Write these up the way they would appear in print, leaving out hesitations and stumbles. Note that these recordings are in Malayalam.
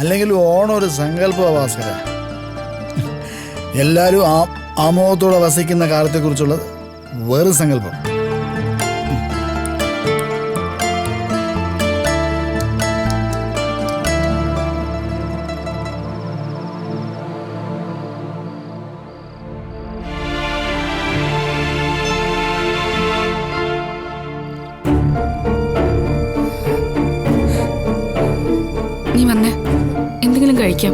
അല്ലെങ്കിൽ ഓണം ഒരു സങ്കല്പ ഭാസ്കര. എല്ലാവരും ആമോദത്തോടെ വസിക്കുന്ന കാലത്തെക്കുറിച്ചുള്ള വേറെ സങ്കല്പം. നീ വന്നേ, എന്തെങ്കിലും കഴിക്കാം.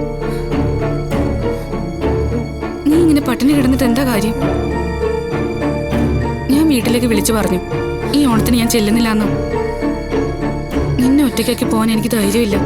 നീ ഇങ്ങനെ പട്ടിണി കിടന്നിട്ട് എന്താ കാര്യം? ഞാൻ വീട്ടിലേക്ക് വിളിച്ചു പറഞ്ഞു ഈ ഓണത്തിന് ഞാൻ ചെല്ലുന്നില്ലെന്നോ. നിന്നെ ഒറ്റയ്ക്കാക്കി പോകാൻ എനിക്ക് ധൈര്യമില്ല.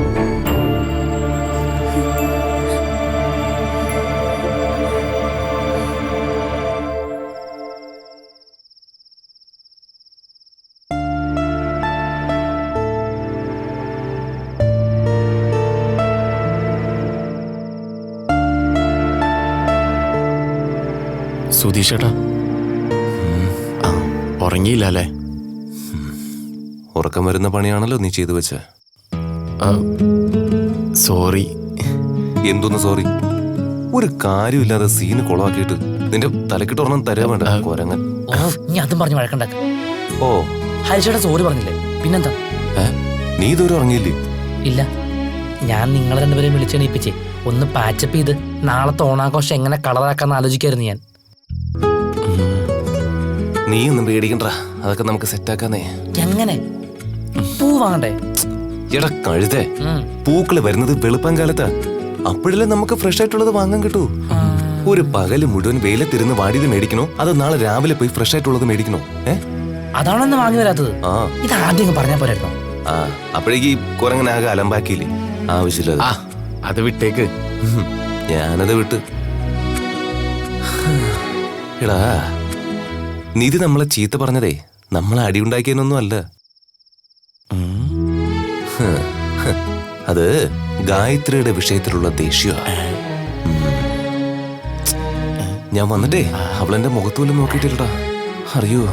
സുധീഷേട്ടാ, ഉറങ്ങിയില്ല അല്ലേ? ഉറക്കം വരുന്ന പണിയാണല്ലോ നീ ചെയ്തു വെച്ച. സോറി. എന്തൊന്ന് സോറി? ഒരു കാര്യമില്ലാതെ സീന് കൊളവാക്കിയിട്ട് നിന്റെ തലക്കിട്ട് ഒരെണ്ണം തരാ വേണ്ട കൊരങ്ങൻ. നീ അതും പറഞ്ഞു വഴക്കണ്ടാക്ക. ഓ, ഹരിച്ചേട്ടാ സോറി പറഞ്ഞില്ലേ, പിന്നെന്താ? നീ ഇതുവരെ ഉറങ്ങിയില്ലേ? ഇല്ല, ഞാൻ നിങ്ങളെ രണ്ടുപേരെയും വിളിച്ചെണീപ്പിച്ചേ ഒന്ന് പാച്ചപ്പ് ചെയ്ത് നാളത്തെ ഓണാഘോഷം എങ്ങനെ കളറാക്കാന്ന് ആലോചിക്കായിരുന്നു ഞാൻ. നീ ഒന്നും പേടിക്കണ്ട, അതൊക്കെ നമുക്ക് സെറ്റാക്കാന്നേ. എങ്ങനെ? പൂ വാങ്ങണ്ടേ? എടാ കഴുതേ, പൂക്കള് വരുന്നത് വെളുപ്പം കാലത്താ. അപ്പോഴല്ലേ നമുക്ക് ഫ്രഷ് ആയിട്ടുള്ളത് വാങ്ങാൻ കിട്ടൂ. ഒരു പകല് മുഴുവൻ വെയിലത്തിരുന്ന് വാടിയത് മേടിക്കണോ, അത് നാളെ രാവിലെ പോയി ഫ്രഷ് ആയിട്ടുള്ളത് മേടിക്കണോ? അതാണെന്ന് വാങ്ങി വരാത്തത്. ഇത് ആദ്യം പറഞ്ഞാ പോരായിരുന്നോ? അപ്പോഴേക്ക് കുരങ്ങനാകെ അലമ്പാക്കിയില്ലേ? ആവശ്യമില്ല, അത് വിട്ടേക്ക്. ഞാനത് വിട്ട്. എടാ, നിധി നമ്മളെ ചീത്ത പറഞ്ഞതേ നമ്മളെ അടിയുണ്ടാക്കിയെന്നൊന്നും അല്ല. അത് ഗായത്രിയുടെ വിഷയത്തിലുള്ള ദേഷ്യമാണ്. ഞാൻ വന്നിട്ടേ അവളെന്റെ മുഖത്തുപോലും നോക്കിയിട്ടില്ലടാ, അറിയോ?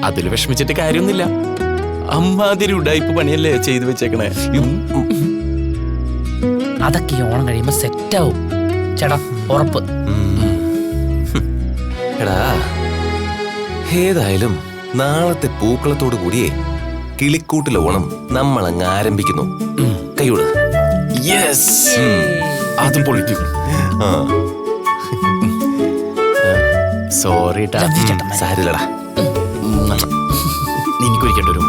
അതിൽ വിഷമിച്ചിട്ട് കാര്യമൊന്നുമില്ല. അമ്മാതിരി ഉഡായിപ്പ് പണിയല്ലേ ചെയ്തു വെച്ചേക്കണേ. അതൊക്കെ ഓണം കഴിയുമ്പോ സെറ്റാവും ചേട്ടാ, ഉറപ്പ്. എടാ, ഏതായാലും നാളത്തെ പൂക്കളത്തോടു കൂടിയേ കിളിക്കൂട്ടിലെ ഓണം നമ്മളങ്ങ് ആരംഭിക്കുന്നു. കൈയോട്. അതും പൊളിക്കും. സോറി സാരില്ലടാ, എനിക്കൊരിക്കേണ്ടി വരും.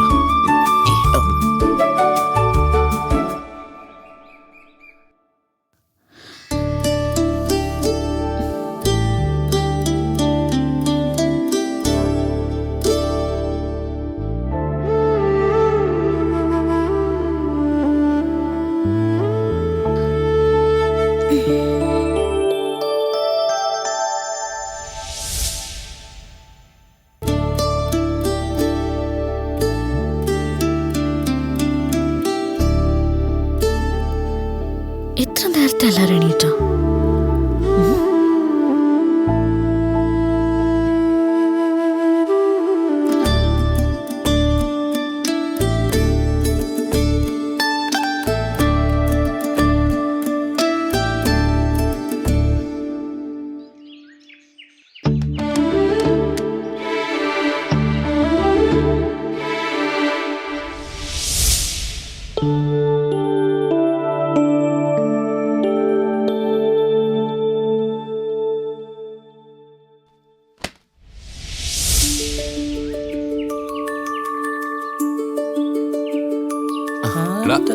എത്ര നേരത്തെ എല്ലാവരും എണീറ്റോ?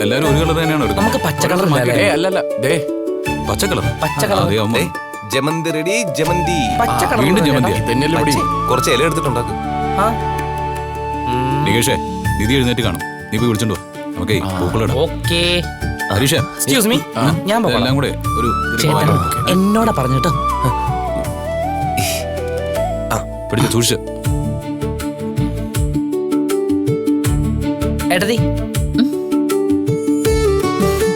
എല്ലാരും ഒരു കളർ തന്നെയാണ് നമുക്ക് പച്ചക്കളർ അല്ലല്ല ദേ പച്ചക്കളർ. ജമന്തി റെഡി. ജമന്തി വീണ്ടും ജമന്തി തന്നെയല്ലേ? കുറച്ച് ഇല എടുത്തിട്ടുണ്ടാക്കും. നികേഷേ, നിധി എഴുന്നേറ്റ് കാണും. നീ പോയി വിളിച്ചോണ്ടോ, നമുക്ക് പൂക്കളിടാം. ഹരീഷ, എക്സ്ക്യൂസ് മീ, ഞാൻ എല്ലാം കൂടെ ഒരു എന്നോടാ പറഞ്ഞിട്ടോ. പിടിച്ച് സൂക്ഷിച്ച്. എടതി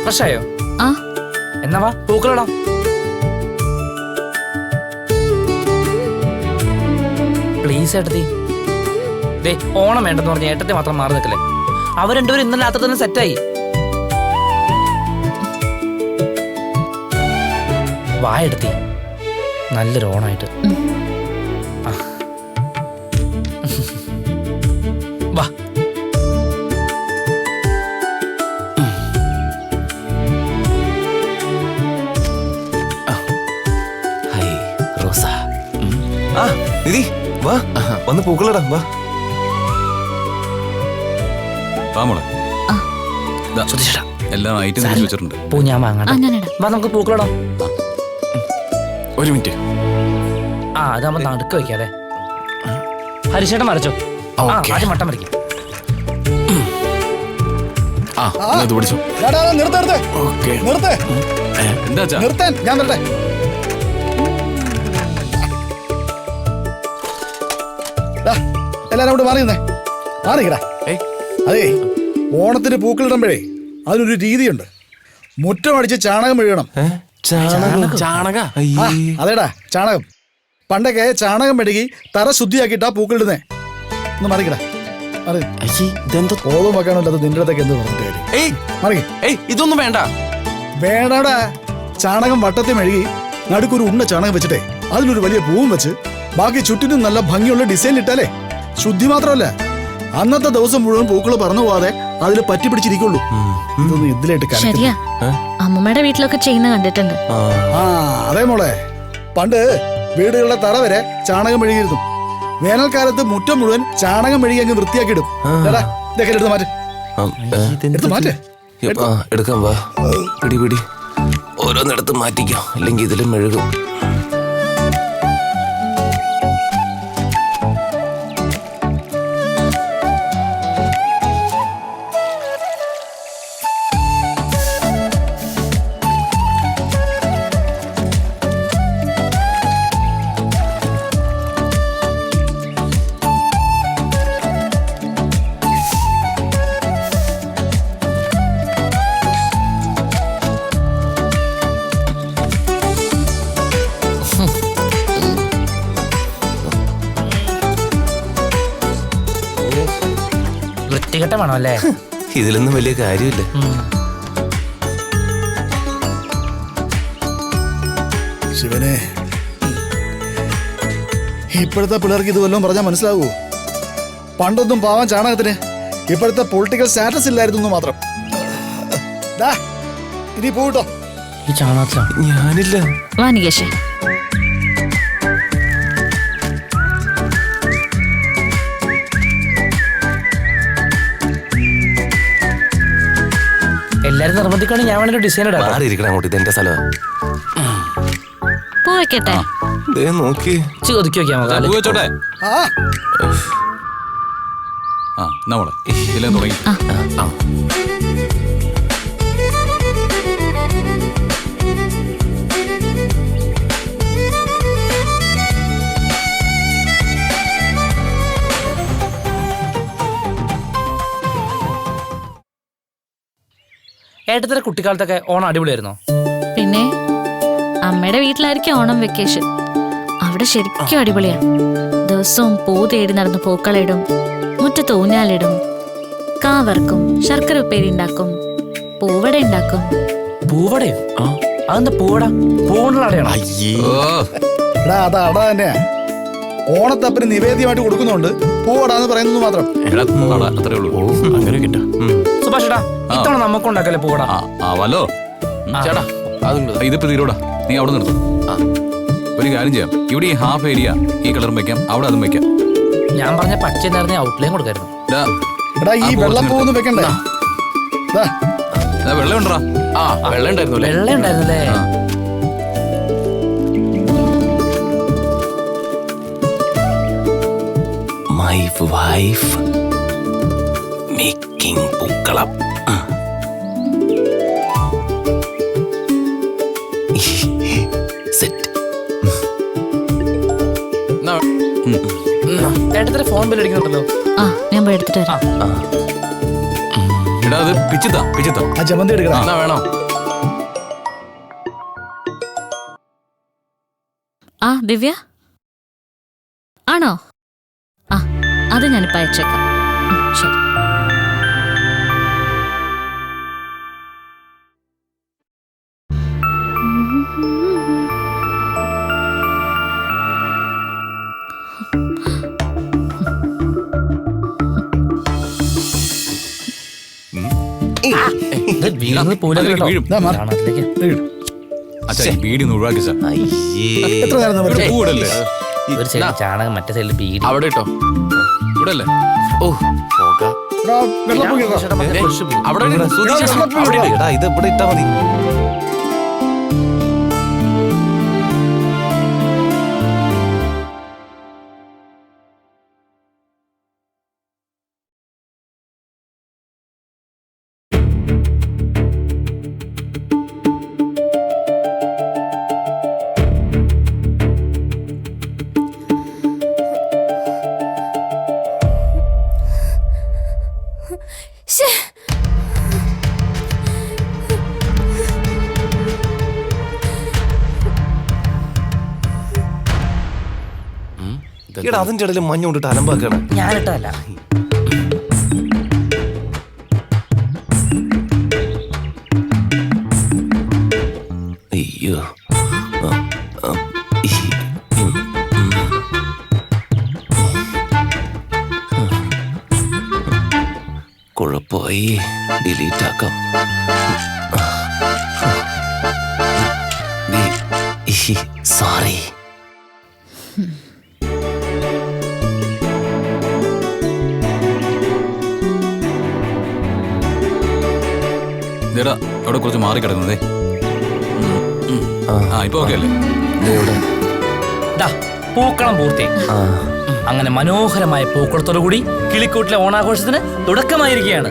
ഫ്രഷായോ? എന്നാ വാ പൂക്കളിടാം. പ്ലീസ് ഏട്ടത്തി. ദേ ഓണം വേണ്ടെന്ന് പറഞ്ഞ ഏട്ടത്തെ മാത്രം മാറി നിൽക്കല്ലേ. അവർ രണ്ടുപേരും ഇന്നലെ രാത്രി തന്നെ സെറ്റായി. വായെടുത്തി നല്ലൊരു ഓണായിട്ട്. ആ. വാ. ഹൈ റോസ. ആ നിധി വാ, വന്ന് പൂക്കളിടാ വാ. വാ മോളെ. ദാ, എല്ലാം ഐറ്റം തിരിച്ചു വെച്ചിട്ടുണ്ട്. പൂ ഞാൻ വാങ്ങാം. വാ നമുക്ക് പൂക്കളിടാം. ഒരു മിനിറ്റ്. ആ അതാകുമ്പോ നടുക്ക് വെക്കാല്ലേ. ഹരിശേട്ടൻ വരച്ചോ. ഓക്കേ. ആദ്യം മട്ടം വരയ്ക്കും. ഇത് പിടിച്ചോ. നിർത്തേ ഓക്കെ. നിർത്തേ എന്താ അച്ഛാ? നിർത്താൻ ഞാൻ നിർത്തേ. എല്ലാരും അവിടെ മാറിയുന്നേ, മാറിക്കടാ. ഏയ്, അതേ, ഓണത്തിന് പൂക്കളിടുമ്പോഴേ അതിനൊരു രീതിയുണ്ട്. മുറ്റം അടിച്ച് ചാണകം മെഴുകണം. ചാണക. ആ, അതേടാ ചാണകം. പണ്ടൊക്കെ ചാണകം മെഴുകി തറ ശുദ്ധിയാക്കിയിട്ടാ പൂക്കളിടുന്നേ. ഒന്ന് മറിക്കടാ. മറി. ഇതെന്തോ. ഓതും വെക്കാനല്ലാത്ത നിന്റെ അടുത്തൊക്കെ എന്ത് പറഞ്ഞിട്ട് കാര്യം. ഏയ് മറിക്ക്. ഏയ്, ഇതൊന്നും വേണ്ട. വേണടാ. ചാണകം വട്ടത്തിൽ മെഴുകി നടുക്കൊരു ഉണ്ണ ചാണകം വെച്ചിട്ടേ അതിലൊരു വലിയ പൂവും വെച്ച് ബാക്കി ചുറ്റിനും നല്ല ഭംഗിയുള്ള ഡിസൈൻ ഇട്ടാലേ ശുദ്ധി മാത്രമല്ല അന്നത്തെ ദിവസം മുഴുവൻ പൂക്കള് പറന്നു പോവാതെ അതിൽ പറ്റി പിടിച്ചിരിക്കുള്ളൂ. ഇതൊന്നും ഇതിലായിട്ട് ശരിയാ, അമ്മമ്മയുടെ വീട്ടിലൊക്കെ ചെയ്യുന്ന കണ്ടിട്ടുണ്ട്. ആ അതേ മോളെ, പണ്ട് വീടുകളുടെ തറ വരെ ചാണകം മെഴുകിയിരുന്നു. വേനൽക്കാലത്ത് മുറ്റം മുഴുവൻ ചാണകം മെഴുകി അങ്ങ് വൃത്തിയാക്കിയിടും. ഇതൊക്കെ എടുത്ത് മാറ്റ്, എടുത്ത് മാറ്റ്. എടുക്കാം വാ. പിടി പിടി, ഓരോന്നിടത്ത് മാറ്റിക്കോ, അല്ലെങ്കിൽ ഇതിലും മെഴുകും. വൃത്തികെട്ട വേണം അല്ലേ? ഇതിലൊന്നും വലിയ കാര്യമില്ല. ശിവനെ, ഇപ്പോഴത്തെ പിള്ളേർക്ക് ഇത് വല്ലതും പറഞ്ഞാൽ മനസ്സിലാവൂ? പണ്ടൊന്നും പാവാൻ ചാണകത്തിന് ഇപ്പോഴത്തെ പൊളിറ്റിക്കൽ സ്റ്റാറ്റസ് ഇല്ലായിരുന്നു മാത്രം. ഇനി പോട്ടോ. ഈ ചാണകത്തിലാണ്. ഞാനില്ല. വാ നികേഷേ. എല്ലാരും നിർബന്ധിക്കാണെങ്കിൽ ഞാൻ വേണൊരു ഡിസൈൻ ഇടാം. മാറിയിരിക്കണം അങ്ങോട്ട്, ഇതെന്റെ സ്ഥലമാ. പൂ വെക്കട്ടെ? നോക്കി ഒതുക്കി വെക്കാം. പൂ വെച്ചോട്ടെ. ആ ആ എന്നാ മോളെ, ഇതിലേ തുടങ്ങി. ഏട്ടത്തിന്റെ കുട്ടിക്കാലത്തൊക്കെ ഓണം അടിപൊളിയായിരുന്നോ? പിന്നെ അമ്മയുടെ വീട്ടിലായിരിക്കും ഓണം വെക്കേഷൻ. അവിടെ ശരിക്കും അടിപൊളിയാ. ദിവസവും പൂ തേടി നടന്ന് പൂക്കളിടും, മുറ്റത്ത് ഊഞ്ഞാലിടും, കാവറക്കും, ശർക്കര ഉപ്പേരി ഉണ്ടാക്കും, പൂവട ഉണ്ടാക്കും. പൂവടയോ? അതെന്താ പൂവട? പൂവുള്ള അടയാണോ? എടാ അതാ അട തന്നെയാ. ഓണത്തപ്പന് നിവേദ്യമായിട്ട് കൊടുക്കുന്നുണ്ട് പൂവടാന്ന് പറയുന്നത് മാത്രം. അത്രേ ഉള്ളൂ. അങ്ങനെ കിട്ടാ. സുഭാഷ് ഏട്ടാ, ഇത്തവണ നമുക്ക് ഉണ്ടാക്കല്ലേ പൂവട? വല്ലോ ചേട്ടാ, അതുണ്ട്. ഇതിപ്പോ തീരോടാ, നീ അവിടെ നിർത്തും. ഒരു കാര്യം ചെയ്യാം, ഇവിടെ ഈ ഹാഫ് ഏരിയ ഈ കളറും വെക്കാം, അവിടെ അതും വെക്കാം. ഞാൻ പറഞ്ഞ പച്ച നേരത്തെ ഔട്ട്ലൈൻ കൊടുക്കായിരുന്നു. എടാ ഈ വെള്ളപ്പൂന്ന് വെക്കണ്ടേ? വെള്ളം ഉണ്ടോ? വെള്ളം ഉണ്ടായിരുന്നു. വെള്ളം ഉണ്ടായിരുന്നല്ലേ? മൈ വൈഫ് മേക്കിംഗ് പൂക്കളം. സെറ്റ്. ഏട്ടത്തിന്റെ ഫോൺ ബില്ല് അടിക്കുന്നുണ്ടല്ലോ. ആ ഞാൻ പോയി എടുത്തിട്ട് വരാം. എടാ അത് പിച്ചിത്താ. ആ ജമന്തി എടുക്കണം. വേണോ? ആ ദിവ്യ ആണോ? അത് ഞാനിപ്പോൾ അയച്ചേക്കാം. ശരി. ഇത് വീഴുന്നത് പോലും അതിലേക്ക് കേട്ടോ. വീഴും. ദാ മാറ്. കാണാതിലേക്ക്. അച്ഛാ ഈ ബീഡി ഒന്ന് ഒഴിവാക്കി സാർ. അയ്യേ എത്ര നേരം ഒരു പറ്റും? പൂവിടല്ലേ ഒരു സൈഡിൽ ചാണകം, മറ്റേ സൈഡിൽ ബീഡി. അവിടെ ഇട്ടോ. ഇവിടെ അല്ലേ? ഓ പോക. വെള്ളം പൊങ്ങിക്കോ. അവിടെ ഇട്. സൂക്ഷിച്ച് ചേട്ടാ. അവിടെ ഇട്. എടാ ഇത് ഇവിടെ ഇട്ടാ മതി. എടാ അതിന്റെ ഇടയിൽ മഞ്ഞ കൊണ്ടിട്ട് അലമ്പാക്കണം. ഞാനിട്ടല്ല. അയ്യോ കുഴപ്പമായി. ഡിലീറ്റ് ആക്കാം. സോറി. ഇതേടാ അവിടെ കുറച്ച് മാറി കിടക്കുന്നതേ. ആ ഇപ്പൊ ഓക്കെ അല്ലേ? ദാ, പൂക്കളം പൂർത്തി. അങ്ങനെ മനോഹരമായ പൂക്കളത്തോടു കൂടി കിളിക്കൂട്ടിലെ ഓണാഘോഷത്തിന് തുടക്കമായിരിക്കുകയാണ്.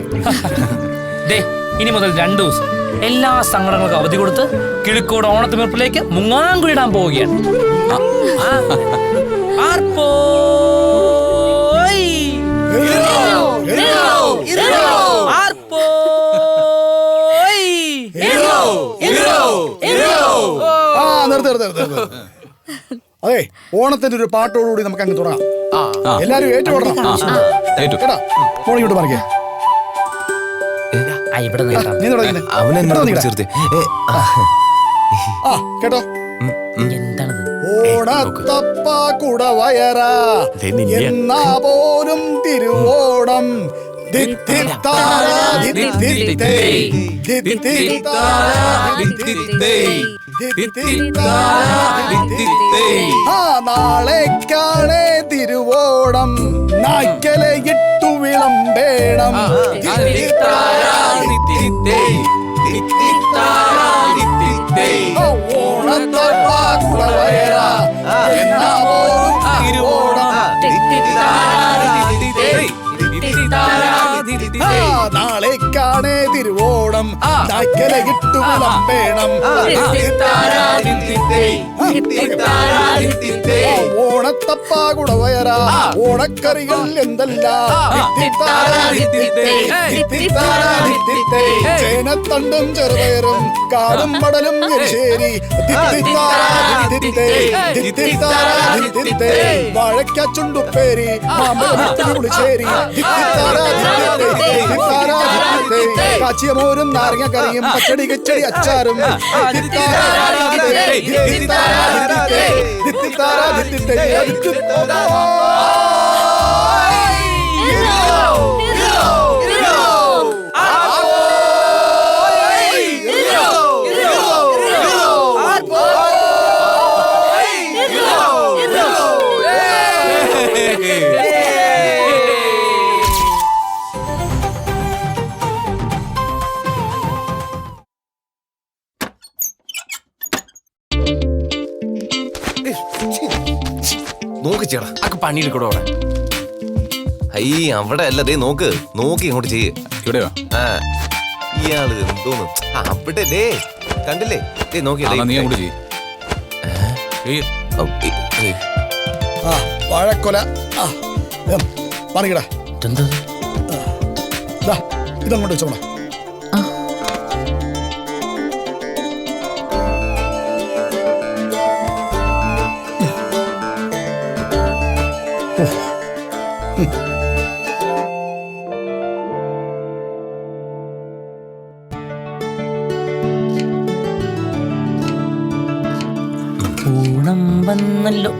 ദേ, ഇനി മുതൽ 2 ദിവസം എല്ലാ സങ്കടങ്ങൾക്കും അവധി കൊടുത്ത് കിളിക്കോട് ഓണത്തിമിർപ്പിലേക്ക് മുങ്ങാങ്കുഴിടാൻ പോവുകയാണ്. അതെ, ഓണത്തിന്റെ ഒരു പാട്ടോടുകൂടി നമുക്ക് അങ്ങ് തുടങ്ങാം. എല്ലാരും ഏറ്റുകൊടണം. കേട്ടാ, ഫോണിങ്ങോട്ട് മറിക്കേ. ഇവിടെ നിൽക്കാം. നീ തുടങ്ങി. അവനെന്നെ ചേർത്തേ. ആ കേട്ടോ, എന്താണത്? ഓണത്തപ്പ കുടവയറാ എന്നാ പോലും തിരുവോണം. നാളേക്കാണേ തിരുവോണം, നായ്ക്കലെ ഇട്ടു വിളമ്പേണം. ഓണത്തപ്പ കുടവയറാ എന്നാ പോലും തിരുവോണം. നാളേക്കാണേ തിരുവോണം, നായ്ക്കലെ ഇട്ടു വിളമ്പേണം. ഓണത്തപ്പ കുടവയറാ ഓണക്കറികൾ എന്തല്ല. ചേനത്തണ്ടും ചെറുപയറും കാടും മടലും എരിശ്ശേരി. വാഴയ്ക്കാച്ചുണ്ടുപ്പേരി മാമ്പഴത്തിന് പുളിശ്ശേരി. കാച്ചിയ മോരും നാരങ്ങ കറിയും പച്ചടി കിച്ചടി അച്ചാറും. നോക്ക് ചേടാ, അതൊക്കെ പണിയെടുക്കടോ അവിടെ. അയ്യ അവിടെ അല്ല, ദേ നോക്ക് നോക്കി ഇങ്ങോട്ട് ചെയ്യ്. ഇവിടെയോ? ആ ഇയാള് എന്തോന്നു അവിടെ ദേ കണ്ടില്ലേ? ദേ നോക്കിയേ. നീ അങ്ങോട്ട് ചെയ്യ്. ആ വാഴക്കൊല. ആ പറയടാ, ഇതങ്ങോട്ട് വെച്ചോളാം. ഓണം വന്നല്ലോ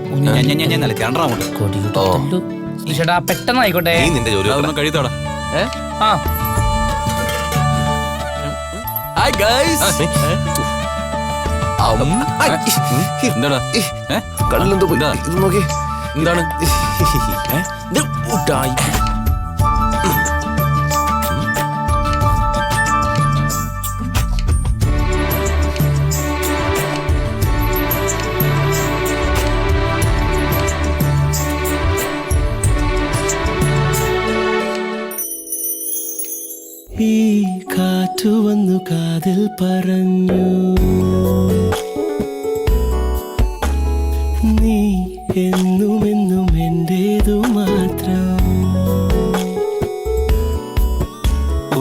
രണ്ടാമോട്ട് കൊടിയുടല്ലോ. ഈശ്വരാ, പെട്ടെന്നായിക്കോട്ടെ. നീ നിന്റെ ജോലി നോക്ക്. അതൊന്നും കഴിയത്തോടാ. ആ ഹായ് ഗൈസ്. എന്താടാ കടലെന്തോ പോയി. എന്താ? ഇത് നോക്കി. എന്താണ് ഈ കാറ്റു വന്നു കാതിൽ പറഞ്ഞു, നീ എന്നുമെന്നും എന്റേതു മാത്രം.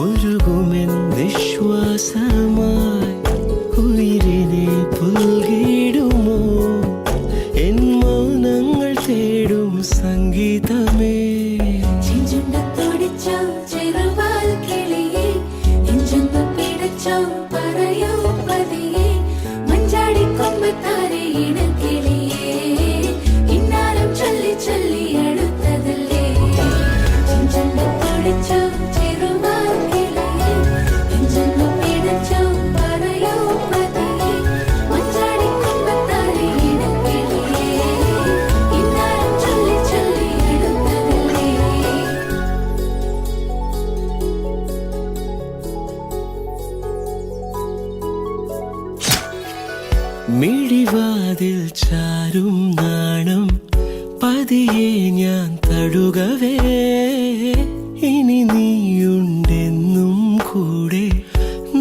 ഒഴുകുമെൻ വിശ്വാസമായി ഉയിരിനെ പുൽകിടുമോ എൻ മൗനങ്ങൾ തേടും സംഗീതമേ. മിഴിവാതിൽ ചാരും നാണം പതിയെ ഞാൻ തടുകവേ, ഇനി നീയുണ്ടെന്നും കൂടെ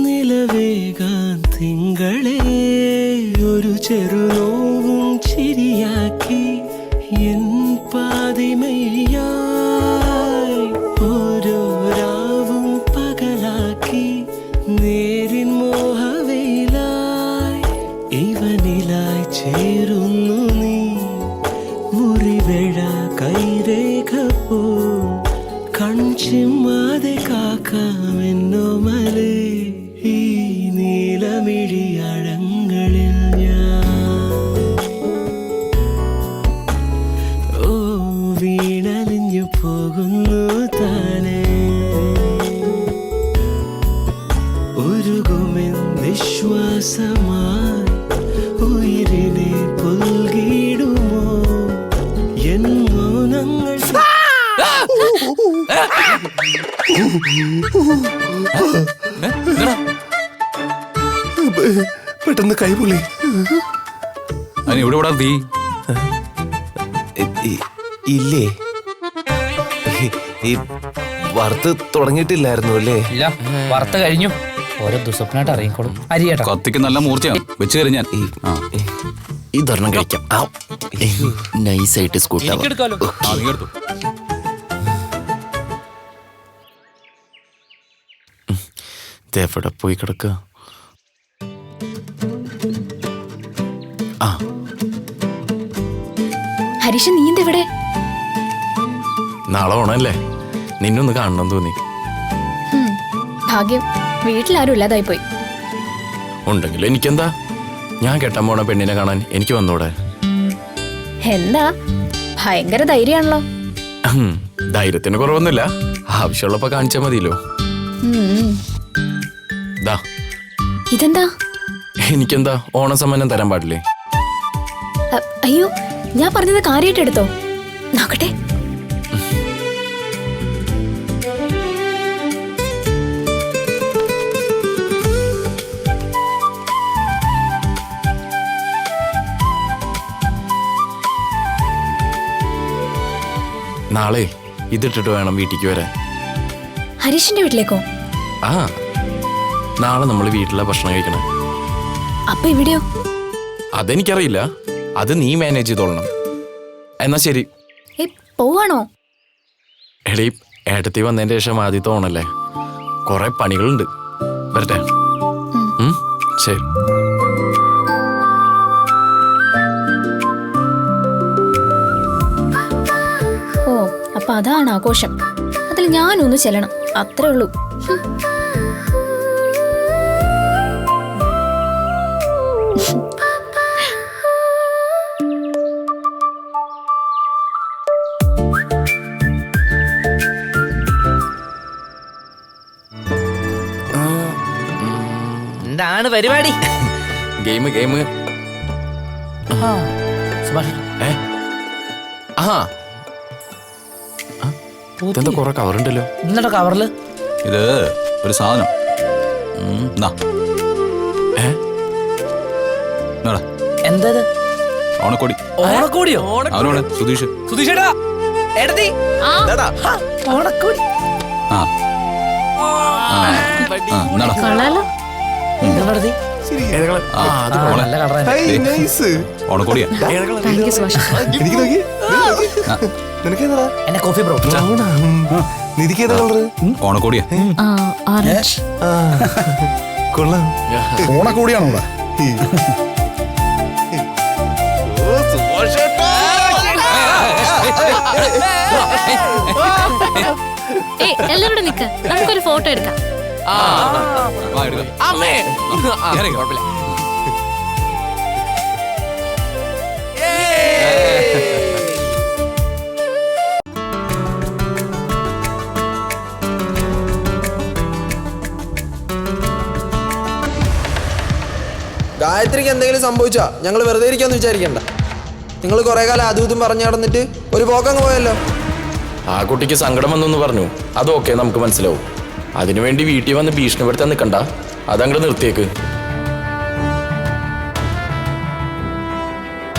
നിലവേകാൻ തിങ്കളെ. ഒരു ചെറുനോവും ചിരിയാക്കി എൻ പാതിമയായി ഓരോ രാവും പകലാക്കി നേരിൻ മോഹവയിലായി ഇവനിലായി ചേരുന്നു നീ. മുറിവേഴ കൈരേഖ പോ കൺചിമ്മാതെ കാക്കാമെന്നോ മലേ ഈ നീലമിഴിയഴങ്ങളിൽ ഞാൻ. ഓ വീണലിഞ്ഞു പോകുന്നു താനേ. ഉരുകുമെൻ വിശ്വാസമായി ഉയിരിനെ പുൽകിടുമോ എൻ മൗനങ്ങൾ. പെട്ടെന്ന് കൈപൊളി. അതിന് ഇവിടെ വിടാ തീ. ഇല്ലേ, ഈ വറുത്ത് തുടങ്ങിയിട്ടില്ലായിരുന്നു അല്ലേ? ഇല്ല, വറുത്ത് കഴിഞ്ഞു. ഓരോ ദുസ്വപ്നായിട്ട് അറിയിക്കോളും. അരിയേട്ടാ, കത്തിക്ക് നല്ല മൂർച്ചയാണ്. വെച്ച് കയറി ഞാൻ. ഇതൊരെണ്ണം കഴിക്കാം. നൈസായിട്ട് സ്കൂട്ടാവാം. എനിക്കെടുക്കാലോ. നീ എടുത്തു. എവിടെ പോയി കിടക്കുക? ഹരീഷ്, നീ എന്തെവിടെ? നാളെ ഓണല്ലേ, നിന്നൊന്ന് കാണണം തോന്നി. ഭാഗ്യം, വീട്ടിലാരും ഇല്ലാതായി പോയി. ഉണ്ടെങ്കിൽ എനിക്കെന്താ, ഞാൻ കെട്ടാൻ പോണ പെണ്ണിനെ കാണാൻ എനിക്ക് വന്നൂടെ? എന്താ ഭയങ്കര ധൈര്യാണല്ലോ. ധൈര്യത്തിന് കുറവൊന്നുമില്ല, ആവശ്യമുള്ളപ്പോ കാണിച്ചാ മതിയല്ലോ. ദാ, ഇതെന്താ? എനിക്കെന്താ ഓണ സമ്മാനം തരാൻ പാടില്ലേ? അയ്യോ, ഞാൻ പറഞ്ഞത് കാര്യമായിട്ട് എടുത്തോ. നോക്കട്ടെ. നാളെ ഇതിട്ടിട്ട് വേണം വീട്ടിലേക്ക് വരാൻ. ഹരീഷിന്റെ വീട്ടിലേക്കോ? ആ, നാളെ നമ്മൾ വീട്ടിലെ ഭക്ഷണം കഴിക്കണം. അപ്പൊ ഇവിടെയോ? അതെനിക്കറിയില്ല, അത് നീ മാനേജ് ചെയ്തോളണം. എന്നാ ശരി. പോവാണോ? എടീ, ഏട്ടത്തി വന്നതിന്റെ ശേഷം ആദ്യത്തെ ഓണല്ലേ, കുറെ പണികളുണ്ട്. വരട്ടെ. ശരി. ഓ, അപ്പൊ അതാണ് ആഘോഷം. അതിൽ ഞാനൊന്ന് ചെല്ലണം, അത്രേ ഉള്ളൂ. എന്താണ് പരിപാടി? Game game. സുഭാഷ് ഏ ആ ഇതെന്താ കുറെ കവറുണ്ടല്ലോ. ഇന്നത്തെ കവറില് ഇത് ഒരു സാധനം. നാ. ഏ നാടാ. എന്താ ഇത്? ഓണക്കോടി. ഓണക്കോടിയോ? അവനോട് സുധീഷ്. സുധീഷേട്ടാ എടതി ഓണക്കോടി. ആ നാടാ. കൊള്ളാലോ. എടതി ആ, അത് കൊള്ളാം. നല്ല കളറാ. ഓണക്കോടിയാ. Thank you Subhash. എനിക്ക് നോക്കി നിനക്കേതാ എന്നെ കോഫി ബ്രോ. നിനക്കേതാ കളറ്? ഓണക്കോടിയാ. ഓറഞ്ച്. ആ, കൊള്ളാം. ഓണക്കൂടിയാണോ ഇവിടെ? എല്ലാവരും നിക്ക്, നമുക്കൊരു ഫോട്ടോ എടുക്കാം. വാ, എടുക്കാം. ഇറങ്ങ്. ഗായത്രിക്ക് എന്തെങ്കിലും സംഭവിച്ചാ ഞങ്ങൾ വെറുതെ ഇരിക്കാന്ന് വിചാരിക്കണ്ട. നിങ്ങൾ കുറെ കാലം അതും ഇതും പറഞ്ഞു നടന്നിട്ട് ഒരു പോക്കങ്ങ് പോയല്ലോ. ആ കുട്ടിക്ക് സങ്കടം വന്നു പറഞ്ഞു. അതൊക്കെ നമുക്ക് മനസ്സിലാവും. അതിനുവേണ്ടി വീട്ടിൽ വന്ന് ഭീഷണിപ്പെടുത്താൻ നിൽക്കണ്ട. അതങ്ങോട്ട് നിർത്തിയേക്ക്.